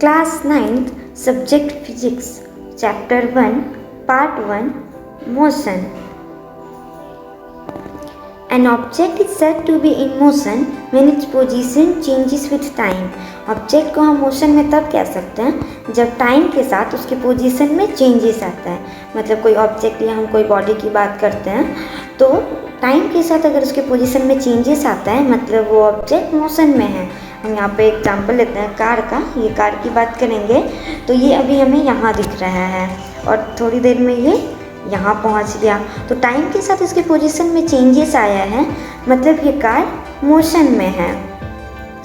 Class 9th, Subject Physics, Chapter 1, Part 1, Motion. An object is said to be in motion when its position changes with time. Object को हम motion में तब कह सकते हैं जब टाइम के साथ उसके पोजीशन में चेंजेस आता है। मतलब कोई ऑब्जेक्ट या हम कोई बॉडी की बात करते हैं तो टाइम के साथ अगर उसके पोजीशन में चेंजेस आता है मतलब वो ऑब्जेक्ट मोशन में है। हम यहाँ पे एग्जांपल लेते हैं कार का। ये कार की बात करेंगे तो ये अभी हमें यहाँ दिख रहा है और थोड़ी देर में ये यहाँ पहुँच गया। तो टाइम के साथ इसके पोजीशन में चेंजेस आया है मतलब ये कार मोशन में है।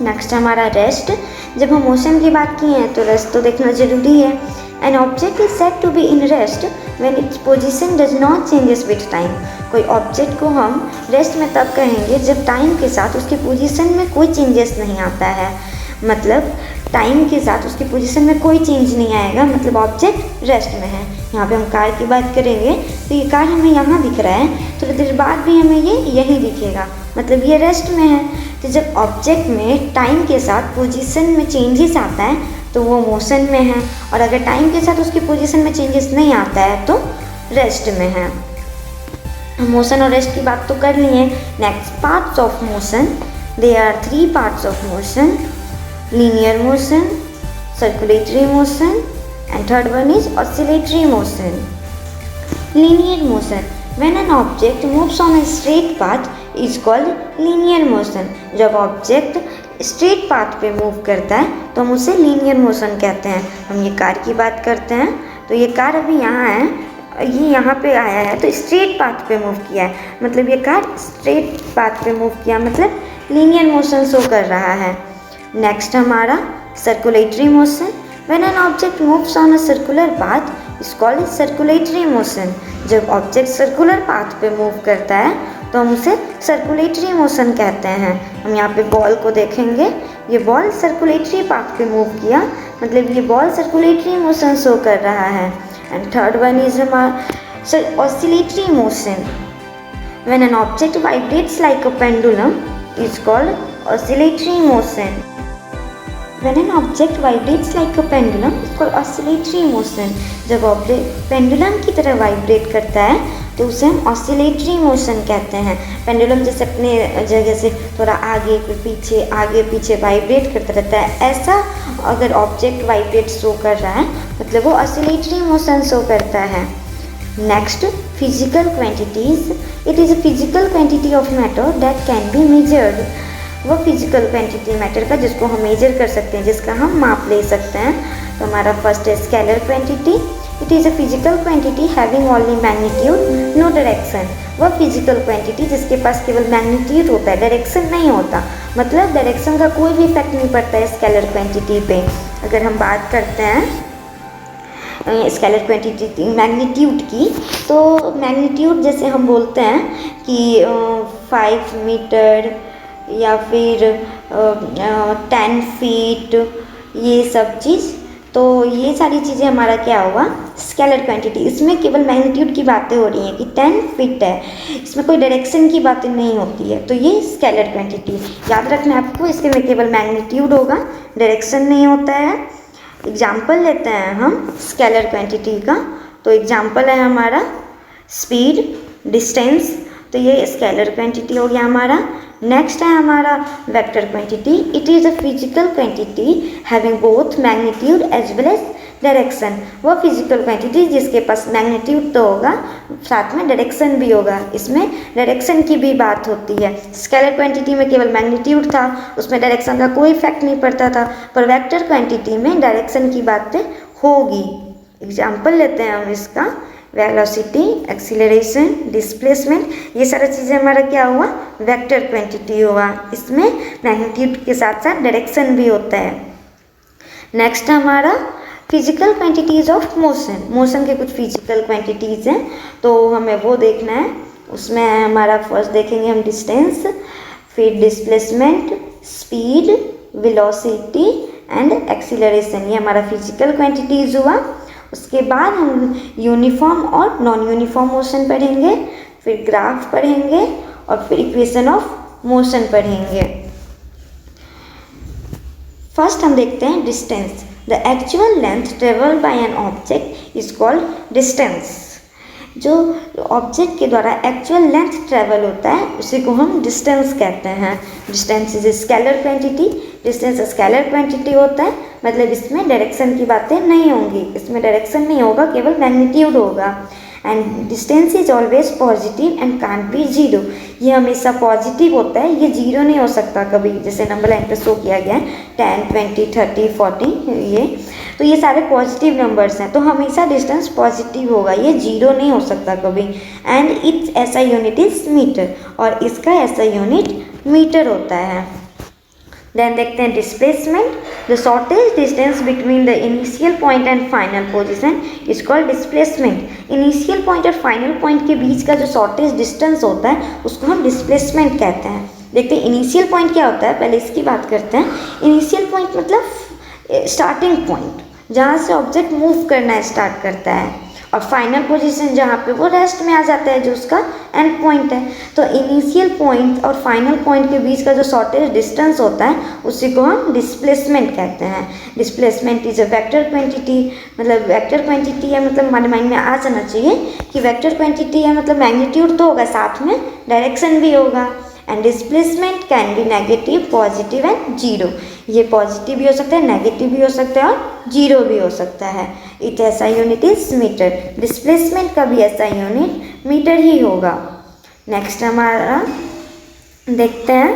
नेक्स्ट हमारा रेस्ट। जब हम मोशन की बात की है तो रेस्ट तो देखना ज़रूरी है। An object is said to be in rest when its position does not changes with time. कोई ऑब्जेक्ट को हम रेस्ट में तब कहेंगे जब टाइम के साथ उसके पोजीशन में कोई चेंजेस नहीं आता है। मतलब टाइम के साथ उसकी पोजीशन में कोई चेंज नहीं आएगा मतलब ऑब्जेक्ट रेस्ट में है। यहाँ पे हम कार की बात करेंगे तो ये कार हमें यहाँ दिख रहा है, थोड़ी देर बाद भी हमें ये यहीं दिखेगा मतलब ये रेस्ट में है। तो जब ऑब्जेक्ट में टाइम के साथ पोजीशन में चेंजेस आता है तो वो मोशन में है और अगर टाइम के साथ उसकी पोजीशन में चेंजेस नहीं आता है तो रेस्ट में है। मोशन और रेस्ट की बात तो कर ली है। Next parts of motion. There are 3 parts of motion: linear motion, circulatory motion, and third one is oscillatory motion. Linear motion. When an object moves on a straight path is called linear motion. जब object straight path पे move करता है तो हम उसे linear motion कहते हैं। हम ये कार की बात करते हैं तो ये कार अभी यहाँ है, ये यहाँ पे आया है तो स्ट्रेट पाथ पे मूव किया है मतलब ये कार स्ट्रेट पाथ पे मूव किया मतलब लीनियर मोशन शो कर रहा है। नेक्स्ट हमारा circulatory motion. When an object moves on a circular path is called circulatory motion. जब ऑब्जेक्ट सर्कुलर पाथ पे मूव करता है तो हम उसे सर्कुलेटरी मोशन कहते हैं। हम यहाँ पे बॉल को देखेंगे, ये बॉल सर्कुलेटरी पाथ पे मूव किया मतलब ये बॉल सर्कुलेटरी मोशन शो कर रहा है। एंड थर्ड वन इज हमारा oscillatory motion. When an object vibrates like a pendulum is called oscillatory motion. When an object vibrates like a pendulum is called oscillatory motion. जब object pendulum की तरह vibrate करता है तो उसे हम oscillatory motion कहते हैं। पेंडुलम जैसे अपने जगह से थोड़ा आगे पीछे वाइब्रेट करता रहता है, ऐसा अगर ऑब्जेक्ट वाइब्रेट शो कर रहा है मतलब वो ऑसिलेटरी मोशन शो करता है। Next physical quantities. It is a physical quantity of matter that can be measured. वो फिजिकल क्वांटिटी मैटर का जिसको हम मेजर कर सकते हैं, जिसका हम माप ले सकते हैं। तो हमारा फर्स्ट है scalar quantity. It is a physical quantity having only magnitude no direction. वह फिजिकल क्वांटिटी जिसके पास केवल मैग्नीट्यूड होता है, डायरेक्शन नहीं होता मतलब डायरेक्शन का कोई भी इफेक्ट नहीं पड़ता है स्केलर क्वांटिटी पे। अगर हम बात करते हैं स्केलर क्वांटिटी मैग्नीट्यूड की तो मैग्नीट्यूड जैसे हम बोलते हैं कि 5 मीटर या फिर 10 फीट, ये सब चीज़, तो ये सारी चीज़ें हमारा क्या हुआ स्केलर क्वांटिटी। इसमें केवल मैग्नीट्यूड की बातें हो रही हैं कि 10 फीट है, इसमें कोई डायरेक्शन की बातें नहीं होती है तो ये स्केलर क्वांटिटी याद रखना है आपको। इसके में केवल मैग्नीट्यूड होगा, डायरेक्शन नहीं होता है। एग्जाम्पल लेते हैं हम स्केलर क्वांटिटी का। तो एग्जाम्पल है हमारा स्पीड, डिस्टेंस, तो ये स्केलर क्वांटिटी हो गया हमारा। नेक्स्ट है हमारा vector quantity. It is a physical quantity having both magnitude as well as direction. वो फिजिकल क्वांटिटी जिसके पास मैग्नीट्यूड तो होगा साथ में डायरेक्शन भी होगा, इसमें डायरेक्शन की भी बात होती है। स्केलर क्वांटिटी में केवल मैग्नीट्यूड था, उसमें डायरेक्शन का कोई इफेक्ट नहीं पड़ता था, पर वेक्टर क्वांटिटी में डायरेक्शन की बातें होगी। एग्जाम्पल लेते हैं हम इसका, वेलोसिटी, एक्सीलरेशन, डिस्प्लेसमेंट, ये सारी चीज़ें हमारा क्या हुआ वेक्टर क्वांटिटी हुआ। इसमें मैग्नीट्यूड के साथ साथ डायरेक्शन भी होता है। नेक्स्ट हमारा physical quantities of motion. Motion के कुछ फिजिकल क्वांटिटीज़ हैं तो हमें वो देखना है। उसमें हमारा फर्स्ट देखेंगे हम डिस्टेंस, फिर displacement, speed, velocity and acceleration, ये हमारा फिजिकल क्वांटिटीज़ हुआ। उसके बाद हम यूनिफॉर्म और नॉन यूनिफॉर्म मोशन पढ़ेंगे, फिर ग्राफ पढ़ेंगे और फिर इक्वेशन ऑफ मोशन पढ़ेंगे। फर्स्ट हम देखते हैं distance. The actual length travel by N object is called distance. जो ऑब्जेक्ट के द्वारा एक्चुअल लेंथ ट्रेवल होता है उसी को हम डिस्टेंस कहते हैं। Distance is a scalar quantity. Distance scalar quantity होता है, मतलब इसमें डायरेक्शन की बातें नहीं होंगी, इसमें डायरेक्शन नहीं होगा, केवल मैग्नीट्यूड होगा। And distance is always positive and can't be zero. ये हमेशा पॉजिटिव होता है, ये जीरो नहीं हो सकता कभी, जैसे नंबर लाइन पे शो किया गया है 10, 20, 30, 40 ये, तो ये सारे पॉजिटिव नंबर्स हैं, तो हमेशा डिस्टेंस पॉजिटिव होगा, ये जीरो नहीं हो सकता कभी। एंड इट्स ऐसा यूनिट इज मीटर, और इसका ऐसा यूनिट मीटर होता है। देन देखते हैं displacement. The shortage distance between the initial point and final position is called displacement. Initial point और फाइनल पॉइंट के बीच का जो शॉर्टेज डिस्टेंस होता है उसको हम डिस्प्लेसमेंट कहते हैं। देखते हैं इनिशियल पॉइंट क्या होता है, पहले इसकी बात करते हैं। इनिशियल पॉइंट मतलब स्टार्टिंग पॉइंट, जहाँ से ऑब्जेक्ट मूव करना स्टार्ट करता है, और फाइनल पोजीशन जहाँ पे वो रेस्ट में आ जाता है, जो उसका एंड पॉइंट है। तो इनिशियल पॉइंट और फाइनल पॉइंट के बीच का जो शॉर्टेज डिस्टेंस होता है उसी को हम डिस्प्लेसमेंट कहते हैं। Displacement is a vector quantity, मतलब वेक्टर क्वांटिटी है, मतलब हमारे माइंड में आ जाना चाहिए कि वेक्टर क्वांटिटी है मतलब मैग्नीट्यूड तो होगा, साथ में डायरेक्शन भी होगा। And displacement can be negative, positive and zero. ये पॉजिटिव भी हो सकता है, नेगेटिव भी हो सकता है और जीरो भी हो सकता है। इट ऐसा यूनिट इज मीटर। डिस्प्लेसमेंट का भी ऐसा यूनिट मीटर ही होगा। नेक्स्ट हमारा देखते हैं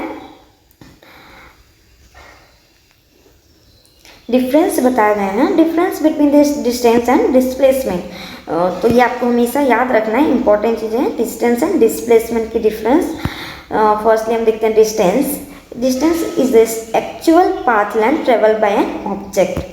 डिफरेंस बताए गए हैं, difference between this distance and displacement. तो ये आपको हमेशा याद रखना है, इंपॉर्टेंट चीज़ें हैं डिस्टेंस एंड डिस्प्लेसमेंट की डिफरेंस। फर्स्टली हम देखते हैं distance. Distance is the actual path length travel by an object.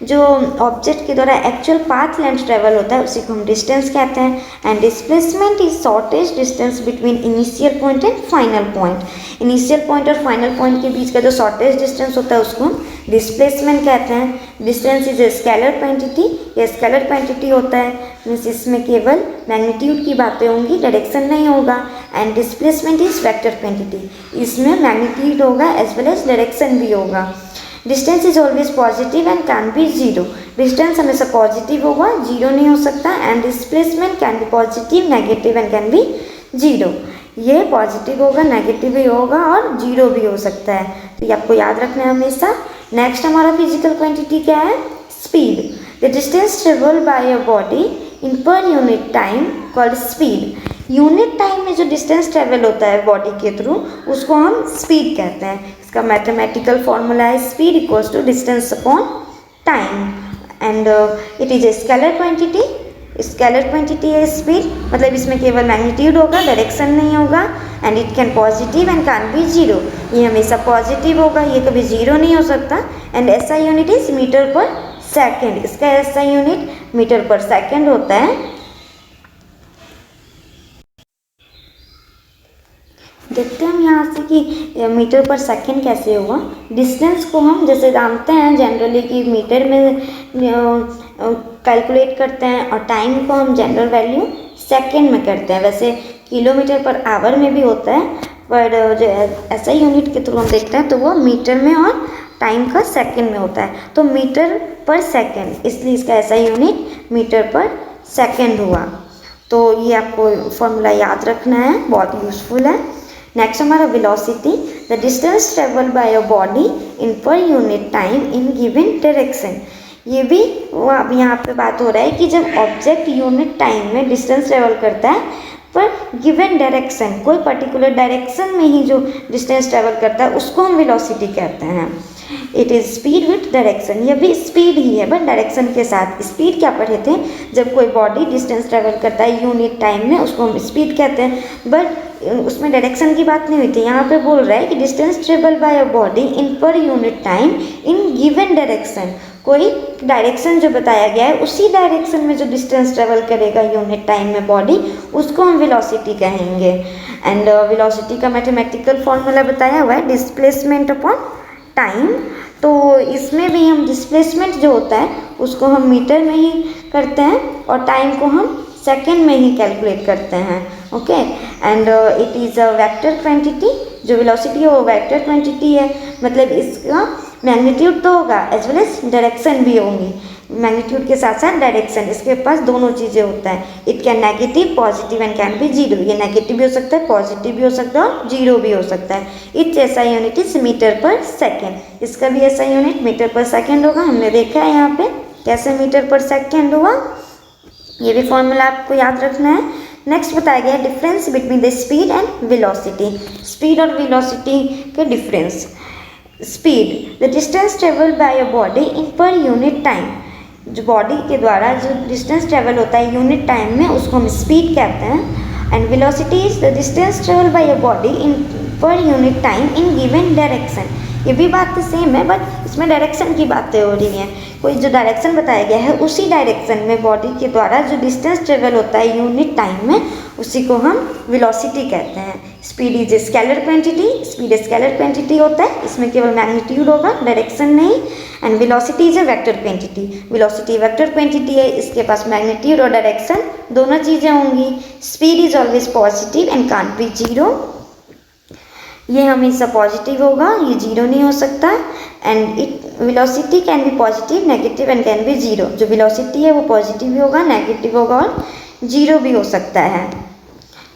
जो ऑब्जेक्ट के द्वारा एक्चुअल पाथ लेंथ ट्रेवल होता है उसी को हम डिस्टेंस कहते हैं। And displacement is shortage distance between initial point and final point. Initial point और फाइनल पॉइंट के बीच का जो शॉर्टेज डिस्टेंस होता है उसको हम डिस्प्लेसमेंट कहते हैं। Distance is a scalar quantity, ये स्केलर क्वांटिटी होता है, मीन्स इसमें केवल मैग्नीट्यूड की बातें होंगी, डायरेक्शन नहीं होगा। And displacement is vector quantity, इसमें मैग्नीट्यूड होगा एज वेल एज डायरेक्शन भी होगा। Distance is always positive and can be zero. Distance हमेशा पॉजिटिव होगा, जीरो नहीं हो सकता। And displacement can be positive, negative and can be zero. ये पॉजिटिव होगा, नेगेटिव भी होगा और जीरो भी हो सकता है, तो ये आपको याद रखना है हमेशा। नेक्स्ट हमारा फिजिकल क्वांटिटी क्या है, speed. The distance travel by a body in per unit time called speed. Unit time में जो डिस्टेंस ट्रेवल होता है बॉडी के थ्रू उसको हम स्पीड कहते हैं। इसका मैथमेटिकल फॉर्मूला है speed equals to distance upon time. And it is a scalar quantity. Scalar quantity है स्पीड, मतलब इसमें केवल मैग्नीट्यूड होगा, डायरेक्शन नहीं होगा। And it can positive and can be zero, ये हमेशा पॉजिटिव होगा, ये कभी जीरो नहीं हो सकता। एंड ऐसा unit is metre per second, इसका ऐसा यूनिट मीटर पर सेकेंड होता है। देखते हैं हम यहाँ से कि मीटर पर सेकेंड कैसे होगा। डिस्टेंस को हम जैसे जानते हैं जनरली कि मीटर में कैलकुलेट करते हैं, और टाइम को हम जनरल वैल्यू सेकेंड में करते हैं। वैसे किलोमीटर पर आवर में भी होता है, पर जो ऐसा यूनिट के थ्रू हम देखते हैं तो वो मीटर में और टाइम का सेकेंड में होता है। तो मीटर पर सेकेंड, इसलिए इसका ऐसा यूनिट मीटर पर सेकेंड हुआ। तो ये आपको फॉर्मूला याद रखना है, बहुत यूजफुल है। नेक्स्ट हमारा velocity. The distance travel by a body in per unit time in given direction. ये भी वो अब यहाँ पे बात हो रहा है कि जब ऑब्जेक्ट यूनिट टाइम में डिस्टेंस ट्रेवल करता है पर गिवन डायरेक्शन, कोई पर्टिकुलर डायरेक्शन में ही जो डिस्टेंस ट्रेवल करता है उसको हम वेलोसिटी कहते हैं। It is speed with direction, ये भी स्पीड ही है बट डायरेक्शन के साथ। स्पीड क्या पढ़े थे, जब कोई बॉडी डिस्टेंस ट्रेवल करता है यूनिट टाइम में उसको हम स्पीड कहते हैं, बट उसमें डायरेक्शन की बात नहीं हुई थी। यहाँ पे बोल रहा है कि distance travel by a body in per unit time in given direction, कोई डायरेक्शन जो बताया गया है उसी डायरेक्शन में जो डिस्टेंस ट्रेवल करेगा यूनिट टाइम में बॉडी, उसको हम वेलोसिटी कहेंगे। एंड वेलोसिटी का मैथमेटिकल फॉर्मूला बताया हुआ है डिस्प्लेसमेंट अपॉन टाइम। तो इसमें भी हम डिस्प्लेसमेंट जो होता है उसको हम मीटर में ही करते हैं और टाइम को हम सेकेंड में ही कैलकुलेट करते हैं। Okay, and it is a vector quantity. जो वेलोसिटी है वो वेक्टर क्वांटिटी है, मतलब इसका मैग्नीट्यूड तो होगा एज वेल एज डायरेक्शन भी होंगी, मैग्नीट्यूड के साथ साथ डायरेक्शन, इसके पास दोनों चीज़ें होता है। It can negative positive and can be zero, ये नेगेटिव भी हो सकता है, पॉजिटिव भी हो सकता है और जीरो भी हो सकता है। इट्स ऐसा unit is metre per second, इसका भी ऐसा यूनिट मीटर पर सेकेंड होगा। हमने देखा है यहाँ पे कैसे मीटर पर सेकेंड हुआ, ये भी फॉर्मूला आपको याद रखना है। नेक्स्ट बताया गया difference between the speed and velocity, speed और वेलोसिटी के difference. Speed the distance travelled by a body in per unit time, जो बॉडी के द्वारा जो डिस्टेंस ट्रेवल होता है यूनिट टाइम में उसको हम स्पीड कहते हैं। And velocity is the distance travel by a body in per unit time in given direction. ये भी बात तो सेम है बट इसमें डायरेक्शन की बातें हो रही हैं। कोई जो डायरेक्शन बताया गया है उसी डायरेक्शन में बॉडी के द्वारा जो डिस्टेंस ट्रेवल होता है यूनिट टाइम में उसी को हम वेलोसिटी कहते हैं। Speed is a scalar quantity, speed scalar quantity होता है, इसमें केवल मैग्नीट्यूड होगा, डायरेक्शन नहीं। And velocity is a vector quantity, velocity vector quantity है, इसके पास मैग्नीट्यूड और डायरेक्शन दोनों चीज़ें होंगी। Speed is always positive and can't be zero, ये हमेशा पॉजिटिव होगा, ये जीरो नहीं हो सकता। And it velocity can be positive negative and can be zero, जो वेलोसिटी है वो पॉजिटिव भी होगा, नेगेटिव होगा और जीरो भी हो सकता है,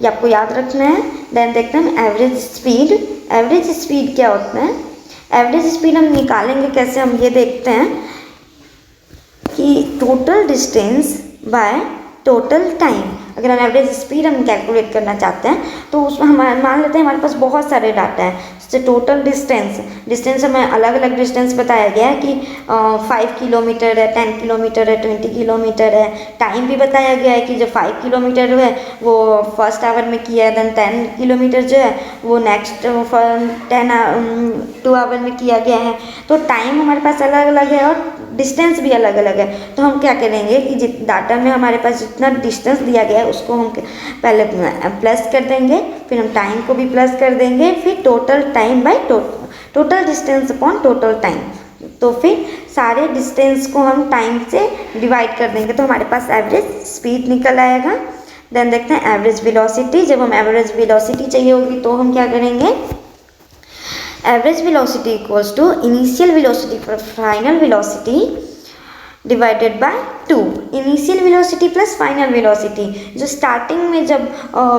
ये आपको याद रखना है। देन देखते हैं एवरेज स्पीड, एवरेज स्पीड क्या होता है? एवरेज स्पीड हम निकालेंगे कैसे, हम ये देखते हैं कि total distance by total time, अगर हम एवरेज स्पीड हम कैलकुलेट करना चाहते हैं तो उसमें हम मान लेते हैं हमारे पास बहुत सारे डाटा है, जैसे टोटल डिस्टेंस हमें अलग अलग डिस्टेंस बताया गया है कि 5 किलोमीटर है, 10 किलोमीटर है, 20 किलोमीटर है। टाइम भी बताया गया है कि जो 5 किलोमीटर है वो फर्स्ट आवर में किया है, देन 10 किलोमीटर जो है वो नेक्स्ट 2 आवर में किया गया है। तो टाइम हमारे पास अलग अलग है और डिस्टेंस भी अलग अलग है। तो हम क्या करेंगे कि जिस डाटा में हमारे पास जितना डिस्टेंस दिया गया है उसको हम पहले प्लस कर देंगे, फिर हम टाइम को भी प्लस कर देंगे, फिर total time by total distance upon total time, तो फिर सारे डिस्टेंस को हम टाइम से डिवाइड कर देंगे तो हमारे पास एवरेज स्पीड निकल आएगा। देन देखते हैं एवरेज वेलोसिटी, जब हम एवरेज वेलोसिटी चाहिए होगी तो हम क्या करेंगे, average velocity equals to initial velocity पर final velocity divided by 2, initial velocity plus final velocity, जो स्टार्टिंग में जब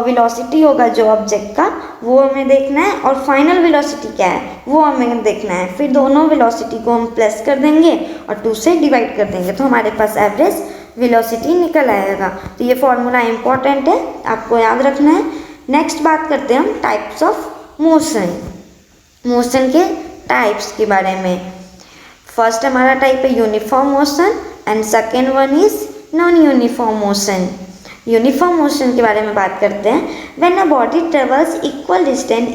वेलोसिटी होगा जो ऑब्जेक्ट का वो हमें देखना है और फाइनल वेलोसिटी क्या है वो हमें देखना है, फिर दोनों वेलोसिटी को हम प्लस कर देंगे और 2 से डिवाइड कर देंगे तो हमारे पास एवरेज वेलोसिटी निकल आएगा। तो ये फॉर्मूला इंपॉर्टेंट है, आपको याद रखना है। नेक्स्ट बात करते हैं हम टाइप्स ऑफ मोशन, मोशन के टाइप्स के बारे में। फर्स्ट हमारा टाइप है uniform motion and second one is non uniform motion. Uniform motion के बारे में बात करते हैं। When a body travels equal distance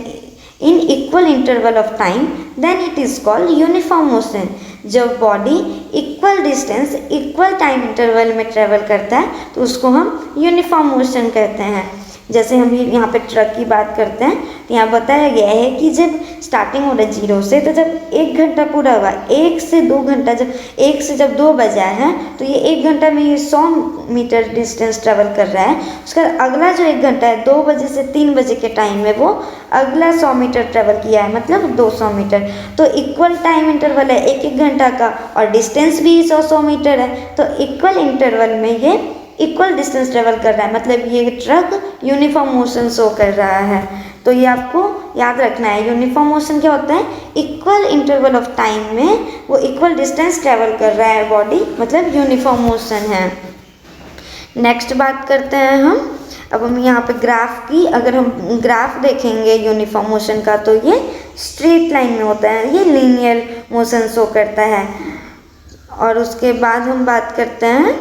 in equal interval of time then it is called uniform motion. जब body equal distance equal time interval में travel करता है तो उसको हम यूनिफॉर्म मोशन कहते हैं। जैसे हम यहाँ पे ट्रक की बात करते हैं तो यहाँ बताया गया है कि जब स्टार्टिंग हो रहा है 0 से, तो जब 1 घंटा पूरा हुआ, 1 से 2 घंटा, जब 1 से जब 2 बजा है तो ये 1 घंटा में ये 100 मीटर डिस्टेंस ट्रेवल कर रहा है। उसका अगला जो 1 घंटा है 2 बजे से 3 बजे के टाइम में वो अगला 100 मीटर ट्रेवल किया है, मतलब 200 मीटर। तो इक्वल टाइम इंटरवल है 1-1 घंटा का और डिस्टेंस भी 100-100 मीटर है, तो इक्वल इंटरवल में ये इक्वल डिस्टेंस ट्रेवल कर रहा है, मतलब ये ट्रक यूनिफॉर्म मोशन शो कर रहा है। तो ये आपको याद रखना है। यूनिफॉर्म मोशन क्या होता है, इक्वल इंटरवल ऑफ टाइम में वो इक्वल डिस्टेंस ट्रेवल कर रहा है बॉडी, मतलब यूनिफॉर्म मोशन है। नेक्स्ट बात करते हैं अब हम यहाँ पे ग्राफ की, अगर हम ग्राफ देखेंगे यूनिफॉर्म मोशन का तो ये स्ट्रेट लाइन में होता है, ये लीनियर मोशन शो करता है। और उसके बाद हम बात करते हैं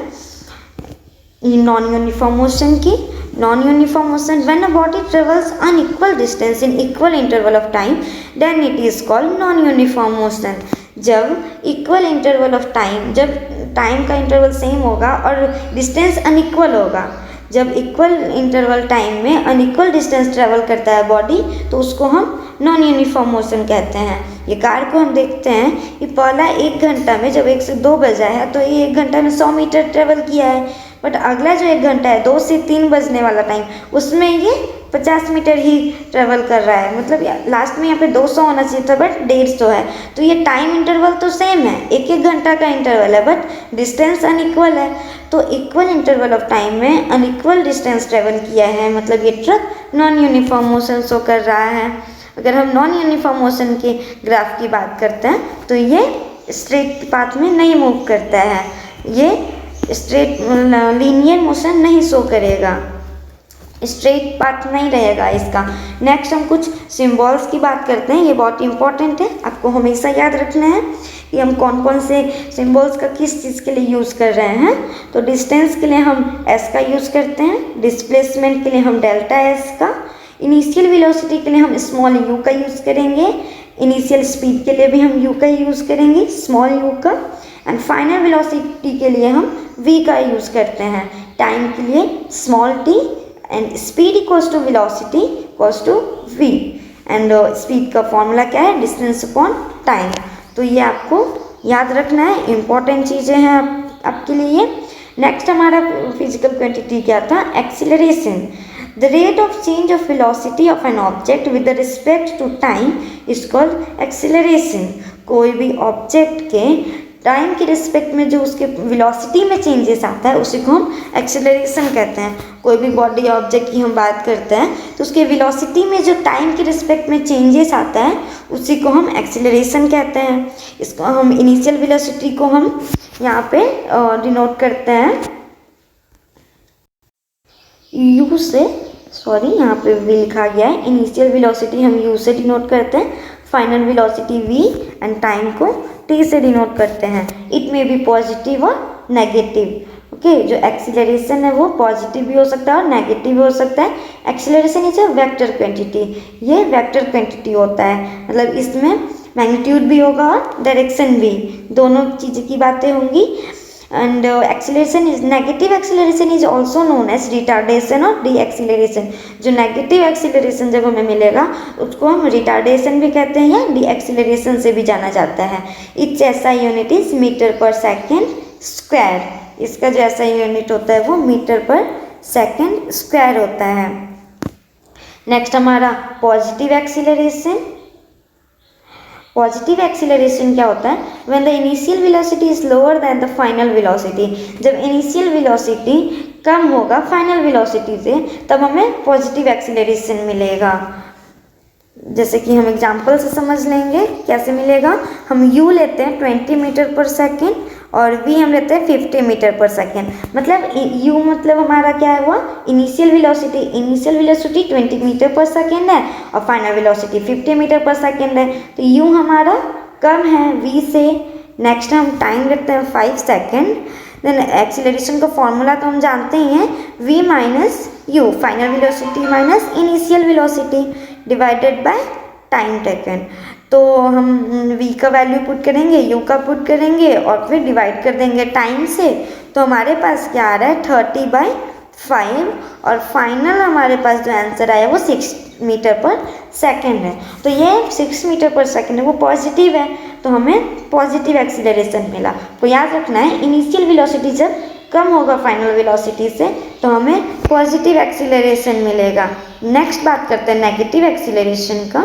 नॉन यूनिफॉर्म मोशन की। Non uniform motion when a body travels unequal distance in equal interval of time then it is called non uniform motion. जब इक्वल इंटरवल ऑफ टाइम, जब टाइम का इंटरवल सेम होगा और distance unequal होगा, जब equal interval time में unequal distance travel करता है बॉडी तो उसको हम नॉन यूनिफॉर्म मोशन कहते हैं। ये कार को हम देखते हैं कि पहला 1 घंटा में जब 1 से 2 बजा है तो ये 1 घंटा में 100 मीटर ट्रेवल किया है, बट अगला जो 1 घंटा है 2 से 3 बजने वाला टाइम उसमें ये 50 मीटर ही ट्रेवल कर रहा है, मतलब लास्ट में यहाँ पे 200 होना चाहिए था बट 150 है। तो ये टाइम इंटरवल तो सेम है, 1-1 घंटा का इंटरवल है, बट डिस्टेंस अनइक्वल है। तो इक्वल इंटरवल ऑफ टाइम में अनइक्वल डिस्टेंस ट्रेवल किया है, मतलब ये truck non uniform motion show कर रहा है। अगर हम नॉन यूनिफॉर्म मोशन के ग्राफ की बात करते हैं तो ये स्ट्रेट पाथ में नहीं मूव करता है, ये स्ट्रेट लीनियर मोशन नहीं शो करेगा, स्ट्रेट पाथ नहीं रहेगा इसका। नेक्स्ट हम कुछ सिंबल्स की बात करते हैं, ये बहुत इंपॉर्टेंट है, आपको हमेशा याद रखना है कि हम कौन कौन से सिंबल्स का किस चीज़ के लिए यूज़ कर रहे हैं। तो डिस्टेंस के लिए हम एस का यूज़ करते हैं, डिस्प्लेसमेंट के लिए हम डेल्टा एस का, इनिशियल वेलोसिटी के लिए हम स्मॉल यू का यूज़ करेंगे, इनिशियल स्पीड के लिए भी हम यू का यूज़ करेंगे, स्मॉल यू का, एंड फाइनल वेलोसिटी के लिए हम वी का यूज़ करते हैं। टाइम के लिए small T, and speed equals to velocity equals to V, and speed का फॉर्मूला क्या है, डिस्टेंस अपॉन टाइम। तो ये आपको याद रखना है, इम्पॉर्टेंट चीज़ें हैं आपके लिए। नेक्स्ट हमारा फिजिकल क्वांटिटी क्या था, acceleration. The rate of change of velocity of an object with respect to time is called acceleration. कोई भी ऑब्जेक्ट के टाइम के रिस्पेक्ट में जो उसके वेलोसिटी में चेंजेस आता है उसी को हम एक्सीलरेशन कहते हैं। कोई भी बॉडी ऑब्जेक्ट की हम बात करते हैं तो उसके वेलोसिटी में जो टाइम के रिस्पेक्ट में चेंजेस आता है उसी को हम एक्सीलरेशन कहते हैं। इसको हम इनिशियल वेलोसिटी को हम यहाँ पे डिनोट करते हैं यू से, सॉरी यहाँ पे वी लिखा गया है, इनिशियल वेलोसिटी हम यू से डिनोट करते हैं, final velocity V, and time को टी से डिनोट करते हैं। इट में बी पॉजिटिव और नेगेटिव। ओके, जो एक्सीलरेशन है वो पॉजिटिव भी हो सकता है और नेगेटिव भी हो सकता है। Acceleration is a vector quantity, ये वेक्टर क्वांटिटी होता है, मतलब इसमें मैग्नीट्यूड भी होगा और डायरेक्शन भी, दोनों चीज़ की बातें होंगी। And acceleration is negative acceleration is also known as retardation और डी एक्सीलरेशन। जो नेगेटिव एक्सीलरेशन जब हमें मिलेगा उसको हम रिटार्डेशन भी कहते हैं या डी एक्सीलरेशन से भी जाना जाता है। Its SI unit is metre per second square. इसका जो एसआई यूनिट होता है वो मीटर पर सेकेंड स्क्वायर होता है। नेक्स्ट हमारा पॉजिटिव एक्सीलरेशन। पॉजिटिव एक्सीलरेशन क्या होता है, when the initial velocity is lower than the final velocity. जब इनिशियल वेलोसिटी कम होगा फाइनल वेलोसिटी से तब हमें पॉजिटिव एक्सीलरेशन मिलेगा। जैसे कि हम एग्जांपल से समझ लेंगे कैसे मिलेगा। हम u लेते हैं 20 मीटर पर सेकेंड और v हम लेते हैं 50 मीटर पर सेकेंड। मतलब u मतलब हमारा क्या है, वो initial velocity 20 metre per second है और final velocity 50 metre per second है। तो u हमारा कम है v से। नेक्स्ट हम टाइम लेते हैं 5 सेकेंड। देन एक्सीलरेशन का फॉर्मूला तो हम जानते ही हैं, v minus you, final velocity minus initial velocity divided by time taken. तो हम v का वैल्यू पुट करेंगे, u का पुट करेंगे और फिर डिवाइड कर देंगे टाइम से। तो हमारे पास क्या आ रहा है 30/5 और फाइनल हमारे पास जो आंसर आया वो 6 मीटर पर सेकेंड है। तो ये 6 मीटर पर सेकेंड है, वो पॉजिटिव है, तो हमें पॉजिटिव एक्सीलरेशन मिला। तो याद रखना है इनिशियल वेलोसिटी जब कम होगा फाइनल वेलोसिटी से तो हमें पॉजिटिव एक्सीलरेशन मिलेगा। नेक्स्ट बात करते हैं नेगेटिव एक्सीलरेशन का।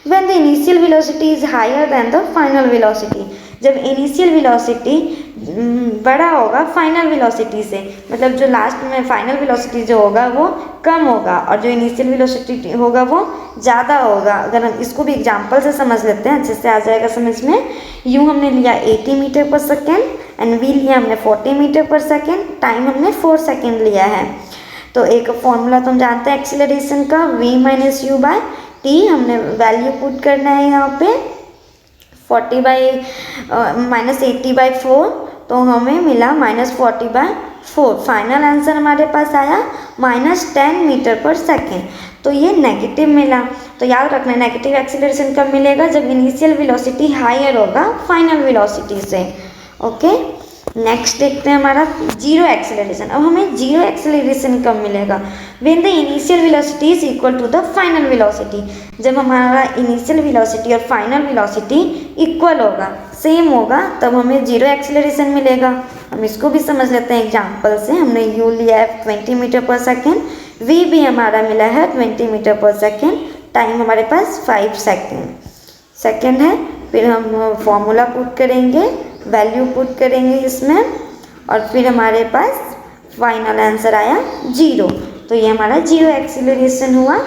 When the initial velocity is higher than the final velocity. जब इनिशियल वेलोसिटी बड़ा होगा फाइनल वेलोसिटी से, मतलब जो लास्ट में फाइनल वेलोसिटी जो होगा वो कम होगा और जो इनिशियल वेलोसिटी होगा वो ज़्यादा होगा। अगर हम इसको भी एग्जांपल से समझ लेते हैं जिससे आ जाएगा समझ में। यू हमने लिया 80 metre per second and we लिया हमने 40 मीटर पर सेकेंड, टाइम हमने 4 सेकेंड लिया है। तो एक फॉर्मूला तो हम जानते हैं एक्सीलरेशन का, v minus U by T. हमने वैल्यू पुट करना है यहाँ पे 80/4, तो हमें मिला -40/4। फाइनल आंसर हमारे पास आया -10 मीटर पर सेकेंड। तो ये नेगेटिव मिला। तो याद रखना नेगेटिव एक्सीलरेशन कब मिलेगा, जब इनिशियल वेलोसिटी हायर होगा फाइनल वेलोसिटी से। ओके, नेक्स्ट देखते हैं हमारा जीरो एक्सीलरेशन। अब हमें जीरो एक्सीलरेशन कब मिलेगा, when the initial velocity is equal to the final velocity. जब हमारा इनिशियल वेलोसिटी और फाइनल वेलोसिटी इक्वल होगा, सेम होगा, तब हमें जीरो एक्सीलरेशन मिलेगा। हम इसको भी समझ लेते हैं एग्जांपल से। हमने u लिया है 20 मीटर पर सेकेंड, वी भी हमारा मिला है 20 मीटर पर सेकेंड, टाइम हमारे पास 5 सेकेंड है। फिर हम फॉर्मूला पुट करेंगे, वैल्यू पुट करेंगे इसमें, और फिर हमारे पास फाइनल आंसर आया 0। तो ये हमारा 0 एक्सीलरेशन हुआ।